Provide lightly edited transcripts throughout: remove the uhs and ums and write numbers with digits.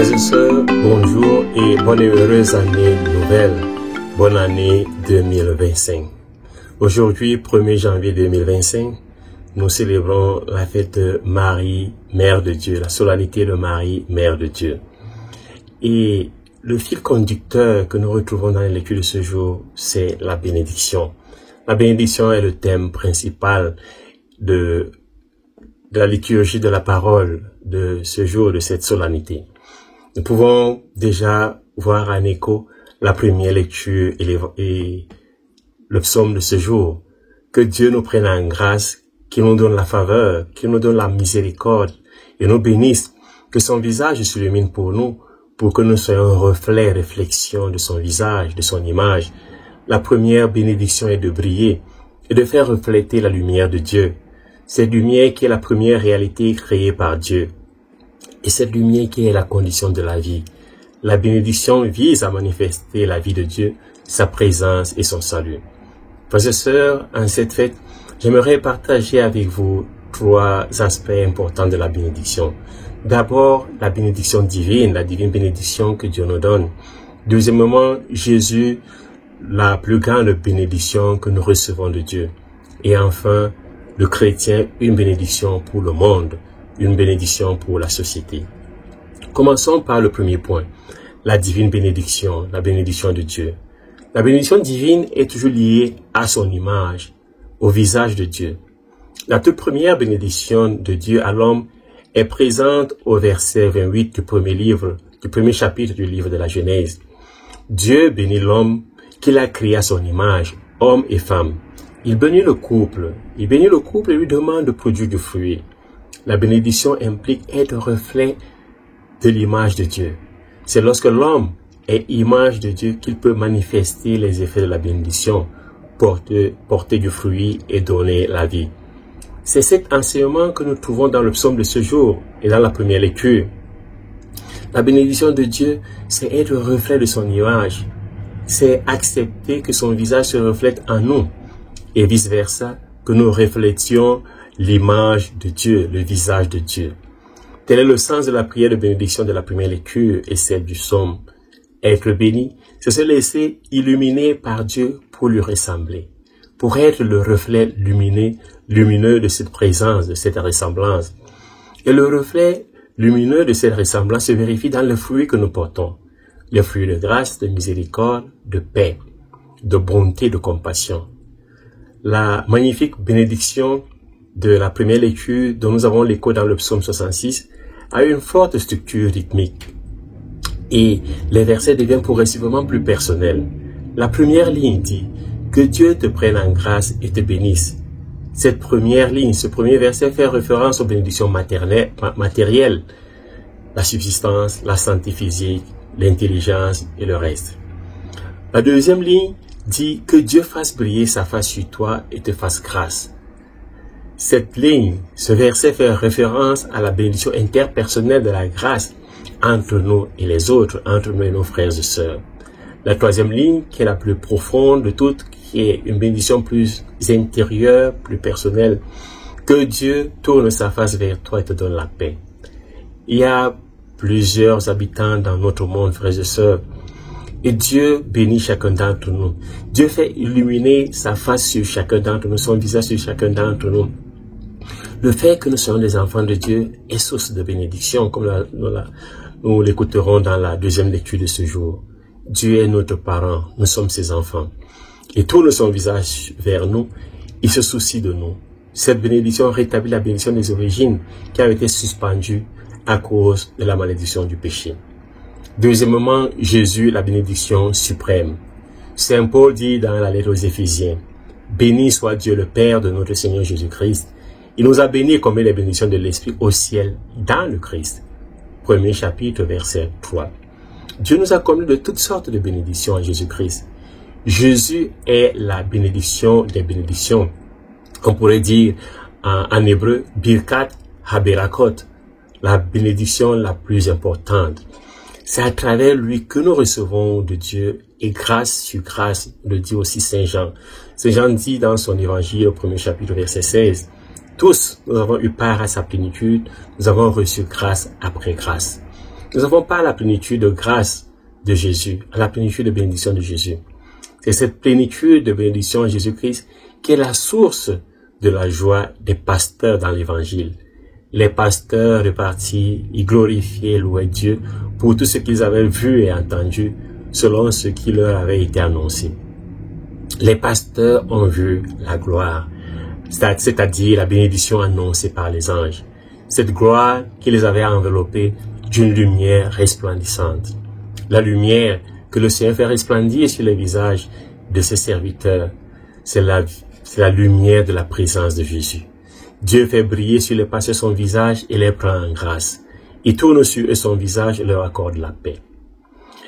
Frères et sœurs, bonjour et bonne et heureuse année nouvelle. Bonne année 2025. Aujourd'hui, 1er janvier 2025, nous célébrons la fête de Marie, Mère de Dieu, la solennité de Marie, Mère de Dieu. Et le fil conducteur que nous retrouvons dans les lectures de ce jour, c'est la bénédiction. La bénédiction est le thème principal de la liturgie de la parole de ce jour, de cette solennité. Nous pouvons déjà voir en écho la première lecture et le psaume de ce jour. Que Dieu nous prenne en grâce, qu'il nous donne la faveur, qu'il nous donne la miséricorde et nous bénisse, que son visage s'illumine pour nous, pour que nous soyons un reflet, réflexion de son visage, de son image. La première bénédiction est de briller et de faire refléter la lumière de Dieu. Cette lumière qui est la première réalité créée par Dieu. Et cette lumière qui est la condition de la vie. La bénédiction vise à manifester la vie de Dieu, sa présence et son salut. Frères et sœurs, en cette fête, j'aimerais partager avec vous 3 aspects importants de la bénédiction. D'abord, la bénédiction divine, la divine bénédiction que Dieu nous donne. Deuxièmement, Jésus, la plus grande bénédiction que nous recevons de Dieu. Et enfin, le chrétien, une bénédiction pour le monde, une bénédiction pour la société. Commençons par le premier point, la divine bénédiction, la bénédiction de Dieu. La bénédiction divine est toujours liée à son image, au visage de Dieu. La toute première bénédiction de Dieu à l'homme est présente au verset 28 du premier chapitre du livre de la Genèse. Dieu bénit l'homme qu'il a créé à son image, homme et femme. Il bénit le couple et lui demande de produire du fruit. La bénédiction implique être reflet de l'image de Dieu. C'est lorsque l'homme est image de Dieu qu'il peut manifester les effets de la bénédiction, porter du fruit et donner la vie. C'est cet enseignement que nous trouvons dans le psaume de ce jour et dans la première lecture. La bénédiction de Dieu, c'est être reflet de son image. C'est accepter que son visage se reflète en nous. Et vice-versa, que nous reflétions l'image de Dieu, le visage de Dieu. Tel est le sens de la prière de bénédiction de la première lecture et celle du psaume. Être béni, c'est se laisser illuminer par Dieu pour lui ressembler, pour être le reflet lumineux de cette présence, de cette ressemblance. Et le reflet lumineux de cette ressemblance se vérifie dans le fruit que nous portons, le fruit de grâce, de miséricorde, de paix, de bonté, de compassion. La magnifique bénédiction de la première lecture dont nous avons l'écho dans le psaume 66 a une forte structure rythmique et les versets deviennent progressivement plus personnels. La première ligne dit « Que Dieu te prenne en grâce et te bénisse ». Cette première ligne, ce premier verset fait référence aux bénédictions matérielles, la subsistance, la santé physique, l'intelligence et le reste. La deuxième ligne dit que Dieu fasse briller sa face sur toi et te fasse grâce. Cette ligne, ce verset fait référence à la bénédiction interpersonnelle de la grâce entre nous et les autres, entre nous et nos frères et sœurs. La troisième ligne, qui est la plus profonde de toutes, qui est une bénédiction plus intérieure, plus personnelle, que Dieu tourne sa face vers toi et te donne la paix. Il y a plusieurs habitants dans notre monde, frères et sœurs, et Dieu bénit chacun d'entre nous. Dieu fait illuminer sa face sur chacun d'entre nous, son visage sur chacun d'entre nous. Le fait que nous soyons des enfants de Dieu est source de bénédiction, comme nous l'écouterons dans la deuxième lecture de ce jour. Dieu est notre parent, nous sommes ses enfants. Il tourne son visage vers nous, il se soucie de nous. Cette bénédiction rétablit la bénédiction des origines qui a été suspendue à cause de la malédiction du péché. Deuxièmement, Jésus, la bénédiction suprême. Saint Paul dit dans la lettre aux Éphésiens, « Béni soit Dieu le Père de notre Seigneur Jésus-Christ. Il nous a bénis comme les bénédictions de l'Esprit au ciel dans le Christ. » Premier chapitre, verset 3. Dieu nous a comblés de toutes sortes de bénédictions en Jésus-Christ. Jésus est la bénédiction des bénédictions. On pourrait dire en hébreu, Birkat Haberakot, la bénédiction la plus importante. C'est à travers lui que nous recevons de Dieu et grâce sur grâce, le dit aussi Saint Jean. Saint Jean dit dans son évangile au premier chapitre verset 16, tous nous avons eu part à sa plénitude, nous avons reçu grâce après grâce. Nous n'avons pas la plénitude de grâce de Jésus, la plénitude de bénédiction de Jésus. C'est cette plénitude de bénédiction de Jésus-Christ qui est la source de la joie des pasteurs dans l'évangile. Les pasteurs repartis, ils glorifiaient, louaient Dieu pour tout ce qu'ils avaient vu et entendu selon ce qui leur avait été annoncé. Les pasteurs ont vu la gloire, c'est-à-dire la bénédiction annoncée par les anges. Cette gloire qui les avait enveloppés d'une lumière resplendissante. La lumière que le Seigneur fait resplendir sur les visages de ses serviteurs, c'est la lumière de la présence de Jésus. Dieu fait briller sur les pasteurs son visage et les prend en grâce. Il tourne sur eux son visage et leur accorde la paix.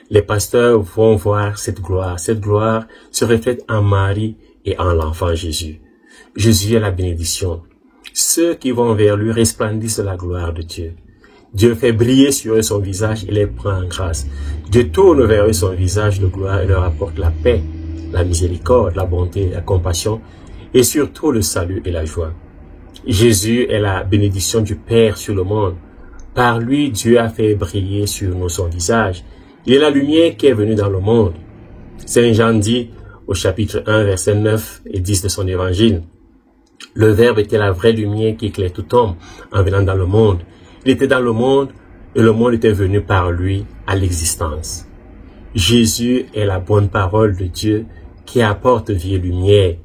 Les pasteurs vont voir cette gloire. Cette gloire se reflète en Marie et en l'enfant Jésus. Jésus est la bénédiction. Ceux qui vont vers lui resplendissent de la gloire de Dieu. Dieu fait briller sur eux son visage et les prend en grâce. Dieu tourne vers eux son visage de gloire et leur apporte la paix, la miséricorde, la bonté, la compassion et surtout le salut et la joie. Jésus est la bénédiction du Père sur le monde. Par lui, Dieu a fait briller sur nous son visage. Il est la lumière qui est venue dans le monde. Saint Jean dit au chapitre 1, versets 9 et 10 de son évangile, « Le Verbe était la vraie lumière qui éclaire tout homme en venant dans le monde. Il était dans le monde et le monde était venu par lui à l'existence. » Jésus est la bonne parole de Dieu qui apporte vie et lumière.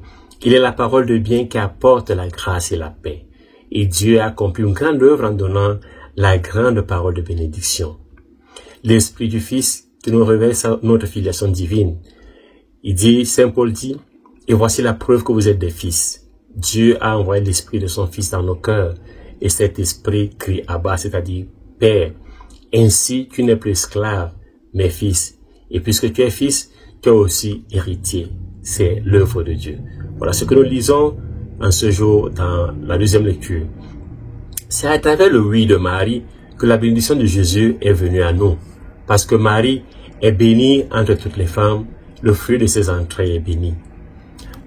Il est la parole de bien qui apporte la grâce et la paix. Et Dieu a accompli une grande œuvre en donnant la grande parole de bénédiction. L'Esprit du Fils qui nous révèle notre filiation divine. Il dit, Saint Paul dit, « Et voici la preuve que vous êtes des fils. » Dieu a envoyé l'Esprit de son Fils dans nos cœurs. Et cet Esprit crie Abba, c'est-à-dire Père. Ainsi, tu n'es plus esclave, mais fils. Et puisque tu es fils, tu es aussi héritier. C'est l'œuvre de Dieu. Voilà ce que nous lisons en ce jour dans la deuxième lecture. C'est à travers le oui de Marie que la bénédiction de Jésus est venue à nous. Parce que Marie est bénie entre toutes les femmes, le fruit de ses entrailles est béni.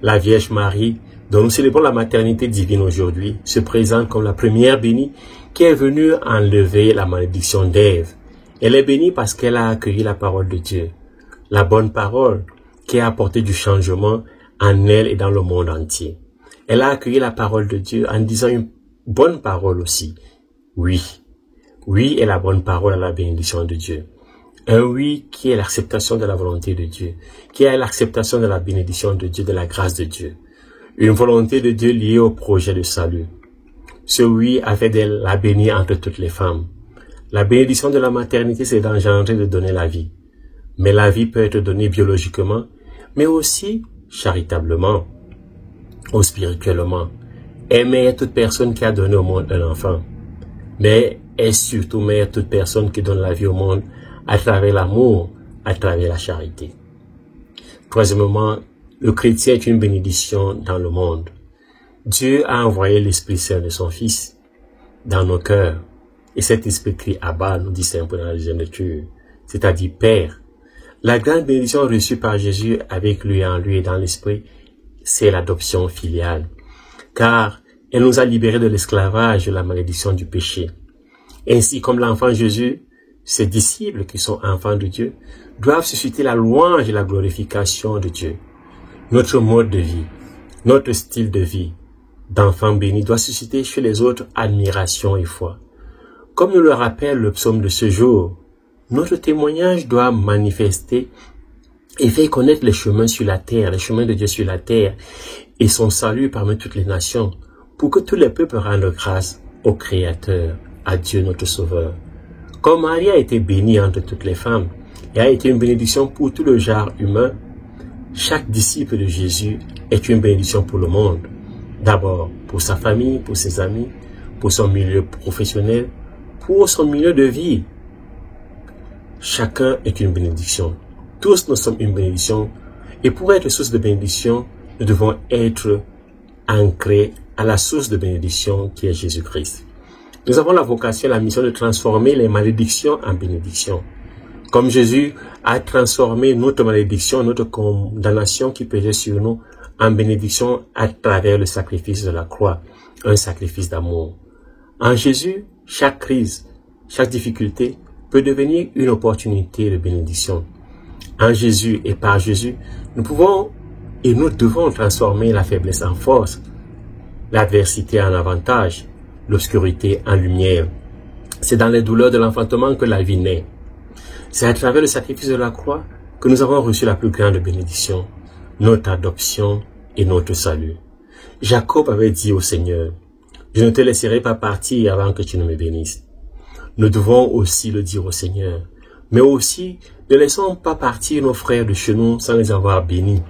La Vierge Marie, dont nous célébrons la maternité divine aujourd'hui, se présente comme la première bénie qui est venue enlever la malédiction d'Ève. Elle est bénie parce qu'elle a accueilli la parole de Dieu, la bonne parole qui a apporté du changement en elle et dans le monde entier. Elle a accueilli la parole de Dieu en disant une bonne parole aussi. Oui. Oui est la bonne parole à la bénédiction de Dieu. Un oui qui est l'acceptation de la volonté de Dieu, qui est l'acceptation de la bénédiction de Dieu, de la grâce de Dieu. Une volonté de Dieu liée au projet de salut. Ce oui a fait d'elle la bénie entre toutes les femmes. La bénédiction de la maternité, c'est d'engendrer, de donner la vie. Mais la vie peut être donnée biologiquement, mais aussi charitablement ou spirituellement. Aimer est toute personne qui a donné au monde un enfant. Mais est surtout mère toute personne qui donne la vie au monde à travers l'amour, à travers la charité. Troisièmement, le chrétien est une bénédiction dans le monde. Dieu a envoyé l'Esprit Saint de son Fils dans nos cœurs. Et cet Esprit crie Abba, nous dit Saint Paul dans la deuxième lecture, c'est-à-dire Père. La grande bénédiction reçue par Jésus avec lui, en lui et dans l'Esprit, c'est l'adoption filiale. Car elle nous a libérés de l'esclavage, de la malédiction du péché. Ainsi comme l'enfant Jésus, ses disciples qui sont enfants de Dieu, doivent susciter la louange et la glorification de Dieu. Notre mode de vie, notre style de vie d'enfant béni doit susciter chez les autres admiration et foi. Comme nous le rappelle le psaume de ce jour, notre témoignage doit manifester et faire connaître les chemins sur la terre, les chemins de Dieu sur la terre et son salut parmi toutes les nations, pour que tous les peuples rendent grâce au Créateur, à Dieu notre Sauveur. Comme Marie a été bénie entre toutes les femmes et a été une bénédiction pour tout le genre humain, chaque disciple de Jésus est une bénédiction pour le monde. D'abord pour sa famille, pour ses amis, pour son milieu professionnel, pour son milieu de vie. Chacun est une bénédiction. Tous nous sommes une bénédiction. Et pour être source de bénédiction, nous devons être ancrés à la source de bénédiction qui est Jésus-Christ. Nous avons la vocation, la mission de transformer les malédictions en bénédictions. Comme Jésus a transformé notre malédiction, notre condamnation qui pesait sur nous en bénédiction à travers le sacrifice de la croix, un sacrifice d'amour. En Jésus, chaque crise, chaque difficulté peut devenir une opportunité de bénédiction. En Jésus et par Jésus, nous pouvons et nous devons transformer la faiblesse en force, l'adversité en avantage, l'obscurité en lumière. C'est dans les douleurs de l'enfantement que la vie naît. C'est à travers le sacrifice de la croix que nous avons reçu la plus grande bénédiction, notre adoption et notre salut. Jacob avait dit au Seigneur, « Je ne te laisserai pas partir avant que tu ne me bénisses. » Nous devons aussi le dire au Seigneur, mais aussi ne laissons pas partir nos frères de chez nous sans les avoir bénis,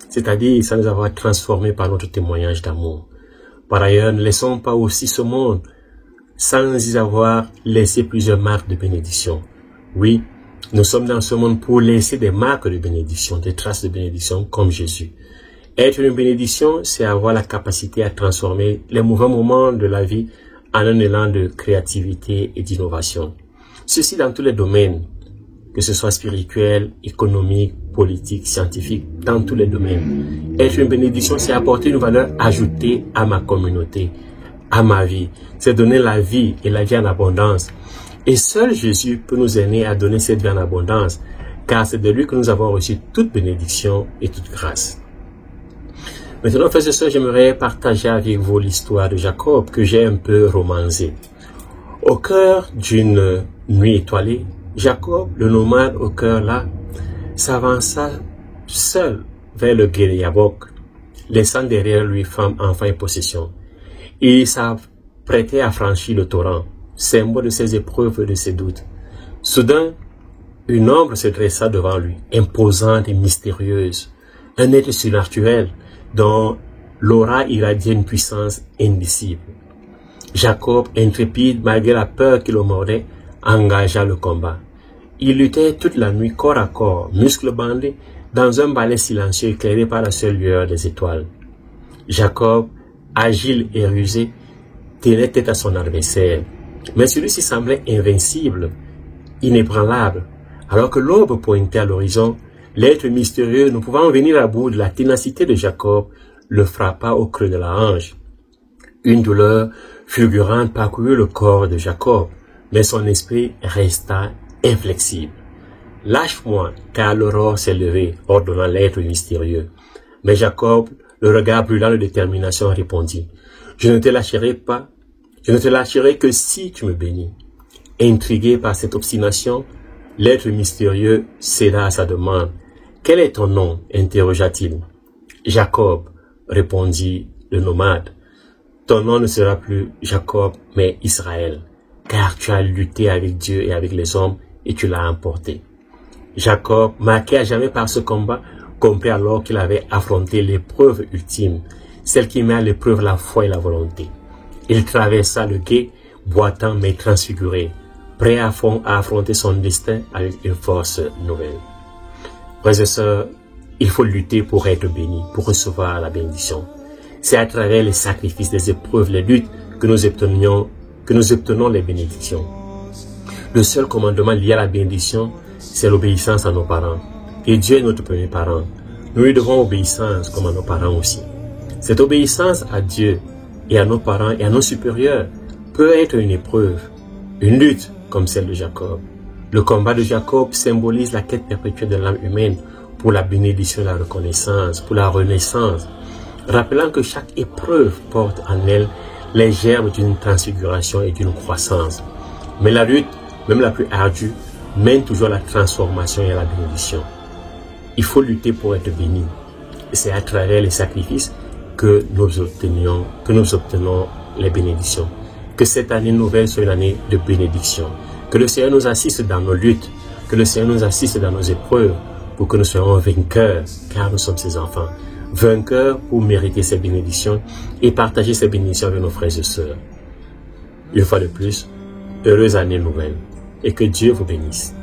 c'est-à-dire sans les avoir transformés par notre témoignage d'amour. Par ailleurs, ne laissons pas aussi ce monde sans y avoir laissé plusieurs marques de bénédiction. Oui, nous sommes dans ce monde pour laisser des marques de bénédiction, des traces de bénédiction comme Jésus. Être une bénédiction, c'est avoir la capacité à transformer les mauvais moments de la vie en un élan de créativité et d'innovation. Ceci dans tous les domaines, que ce soit spirituel, économique, politique, scientifique, dans tous les domaines. Être une bénédiction, c'est apporter une valeur ajoutée à ma communauté, à ma vie. C'est donner la vie et la vie en abondance. Et seul Jésus peut nous aider à donner cette vie en abondance, car c'est de lui que nous avons reçu toute bénédiction et toute grâce. Maintenant, frères et sœurs, j'aimerais partager avec vous l'histoire de Jacob que j'ai un peu romancée. Au cœur d'une nuit étoilée, Jacob, le nomade au cœur là, s'avança seul vers le gué de Yabok, laissant derrière lui femme, enfants et possession. Il s'apprêtait à franchir le torrent, symbole de ses épreuves et de ses doutes. Soudain, une ombre se dressa devant lui, imposante et mystérieuse, un être surnaturel dont l'aura irradiait une puissance indicible. Jacob, intrépide malgré la peur qui le mordait, engagea le combat. Il luttait toute la nuit corps à corps, muscles bandés, dans un balai silencieux éclairé par la seule lueur des étoiles. Jacob, agile et rusé, tenait tête à son adversaire, mais celui-ci semblait invincible, inébranlable. Alors que l'aube pointait à l'horizon, l'être mystérieux, ne pouvant venir à bout de la ténacité de Jacob, le frappa au creux de la hanche. Une douleur fulgurante parcourut le corps de Jacob, mais son esprit resta inflexible. « Lâche-moi, car l'aurore s'est levée, ordonna l'être mystérieux. » Mais Jacob, le regard brûlant de détermination, répondit, « Je ne te lâcherai pas, je ne te lâcherai que si tu me bénis. » Intrigué par cette obstination, l'être mystérieux céda à sa demande. « Quel est ton nom ?» interrogea-t-il. « Jacob, » répondit le nomade. « Ton nom ne sera plus Jacob, mais Israël, car tu as lutté avec Dieu et avec les hommes et tu l'as emporté. » Jacob, marqué à jamais par ce combat, comprit alors qu'il avait affronté l'épreuve ultime, celle qui met à l'épreuve la foi et la volonté. Il traversa le gué, boitant mais transfiguré, prêt à affronter son destin avec une force nouvelle. Frères et sœurs, il faut lutter pour être béni, pour recevoir la bénédiction. C'est à travers les sacrifices, les épreuves, les luttes que nous obtenons les bénédictions. Le seul commandement lié à la bénédiction, c'est l'obéissance à nos parents. Et Dieu est notre premier parent. Nous lui devons obéissance comme à nos parents aussi. Cette obéissance à Dieu et à nos parents et à nos supérieurs peut être une épreuve, une lutte comme celle de Jacob. Le combat de Jacob symbolise la quête perpétuelle de l'âme humaine pour la bénédiction et la reconnaissance, pour la renaissance, rappelant que chaque épreuve porte en elle les germes d'une transfiguration et d'une croissance. Mais la lutte, même la plus ardue, mène toujours à la transformation et à la bénédiction. Il faut lutter pour être béni. Et c'est à travers les sacrifices que nous obtenons les bénédictions. Que cette année nouvelle soit une année de bénédiction. Que le Seigneur nous assiste dans nos luttes. Que le Seigneur nous assiste dans nos épreuves pour que nous soyons vainqueurs, car nous sommes ses enfants. Vainqueurs pour mériter ces bénédictions et partager ces bénédictions avec nos frères et sœurs. Une fois de plus, heureuse année nouvelle et que Dieu vous bénisse.